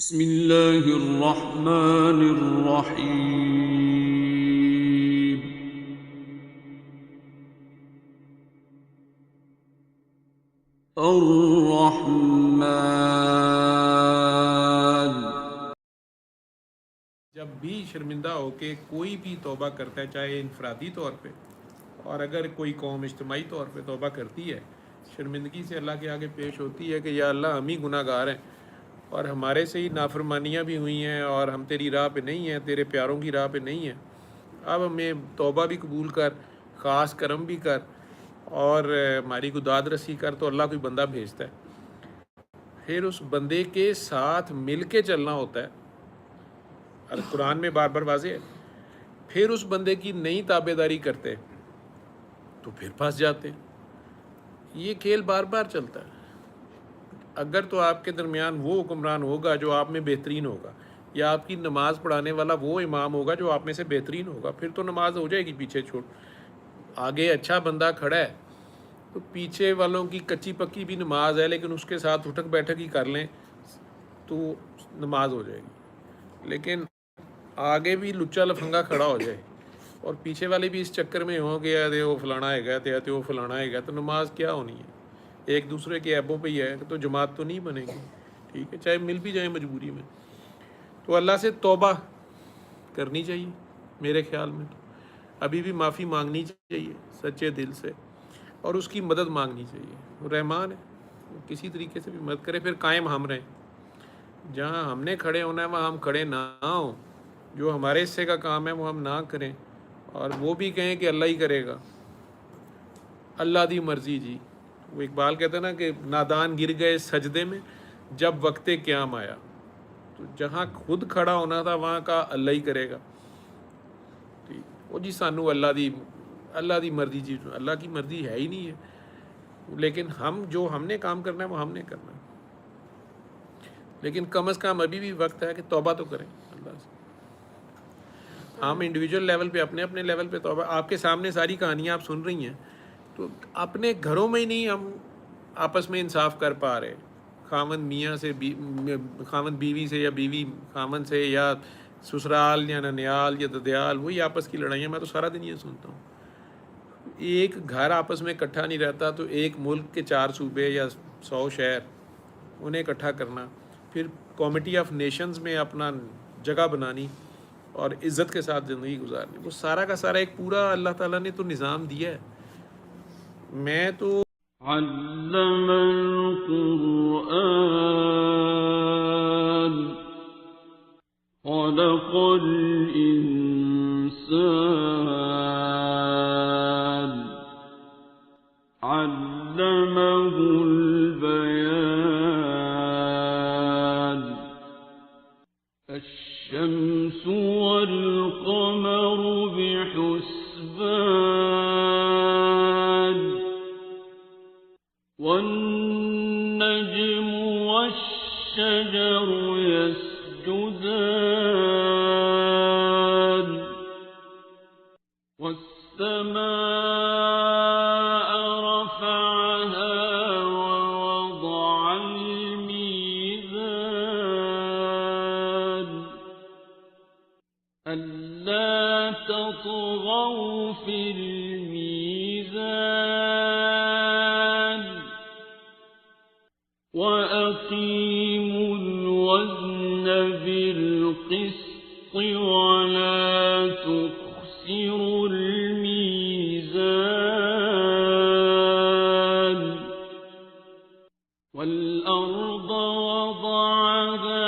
بسم اللہ الرحمن الرحیم۔ الرحمن۔ جب بھی شرمندہ ہو کے کوئی بھی توبہ کرتا ہے، چاہے انفرادی طور پہ اور اگر کوئی قوم اجتماعی طور پہ توبہ کرتی ہے، شرمندگی سے اللہ کے آگے پیش ہوتی ہے کہ یا اللہ ہم ہی گناہ گار ہیں اور ہمارے سے ہی نافرمانیاں بھی ہوئی ہیں اور ہم تیری راہ پہ نہیں ہیں، تیرے پیاروں کی راہ پہ نہیں ہیں۔ اب ہمیں توبہ بھی قبول کر، خاص کرم بھی کر اور ہماری کو داد رسی کر، تو اللہ کوئی بندہ بھیجتا ہے، پھر اس بندے کے ساتھ مل کے چلنا ہوتا ہے۔ قرآن میں بار بار واضح ہے۔ پھر اس بندے کی نئی تابع داری کرتے تو پھر پھنس جاتے ہیں۔ یہ کھیل بار بار چلتا ہے۔ اگر تو آپ کے درمیان وہ حکمران ہوگا جو آپ میں بہترین ہوگا، یا آپ کی نماز پڑھانے والا وہ امام ہوگا جو آپ میں سے بہترین ہوگا، پھر تو نماز ہو جائے گی پیچھے چھوڑ۔ آگے اچھا بندہ کھڑا ہے تو پیچھے والوں کی کچی پکی بھی نماز ہے، لیکن اس کے ساتھ اٹھک بیٹھک ہی کر لیں تو نماز ہو جائے گی۔ لیکن آگے بھی لچا لفنگا کھڑا ہو جائے اور پیچھے والے بھی اس چکر میں ہوں کہ یار وہ فلانا ہے گا، تے وہ فلانا ہے گا، تو نماز کیا ہونی ہے؟ ایک دوسرے کے عیبوں پہ ہی ہے تو جماعت تو نہیں بنے گی، ٹھیک ہے، چاہے مل بھی جائیں مجبوری میں۔ تو اللہ سے توبہ کرنی چاہیے میرے خیال میں، تو ابھی بھی معافی مانگنی چاہیے سچے دل سے اور اس کی مدد مانگنی چاہیے۔ وہ رحمان ہے، وہ کسی طریقے سے بھی مدد کرے، پھر قائم ہم رہیں۔ جہاں ہم نے کھڑے ہونا ہے وہاں ہم کھڑے نہ ہوں، جو ہمارے حصے کا کام ہے وہ ہم نہ کریں، اور وہ بھی کہیں کہ اللہ ہی کرے گا، اللہ دی مرضی جی۔ وہ اقبال کہتا ہے نا کہ نادان گر گئے سجدے میں جب وقت قیام آیا۔ تو جہاں خود کھڑا ہونا تھا وہاں کا اللہ ہی کرے گا۔ وہ جی سانو اللہ دی مرضی جی، اللہ کی مرضی ہے ہی نہیں ہے، لیکن ہم نے کام کرنا ہے وہ ہم نے کرنا ہے۔ لیکن کم از کم ابھی بھی وقت ہے کہ توبہ تو کریں اللہ سے۔ ہم انڈیویجول لیول پہ اپنے لیول پہ توبہ، آپ کے سامنے ساری کہانیاں آپ سن رہی ہیں، تو اپنے گھروں میں ہی نہیں ہم آپس میں انصاف کر پا رہے، خاوند میاں سے، خاوند بیوی سے، یا بیوی خاوند سے، یا سسرال یا ننیال یا ددیال، وہی آپس کی لڑائیاں۔ میں تو سارا دن یہ سنتا ہوں۔ ایک گھر آپس میں اکٹھا نہیں رہتا تو ایک ملک کے 4 صوبے یا 100 شہر انہیں اکٹھا کرنا، پھر کمیٹی آف نیشنز میں اپنا جگہ بنانی اور عزت کے ساتھ زندگی گزارنی، وہ سارا کا سارا ایک پورا اللہ تعالیٰ نے تو نظام دیا ہے۔ میں تو علم القرآن خلق الإنسان علمه البيان الشمس والقمر بحسبان والنجم والشجر يسجدان والسماء رفعها ووضع الميزان ألا تطغوا في الميزان وأقيموا الوزن بالقسط ولا تخسروا الميزان والأرض وضعها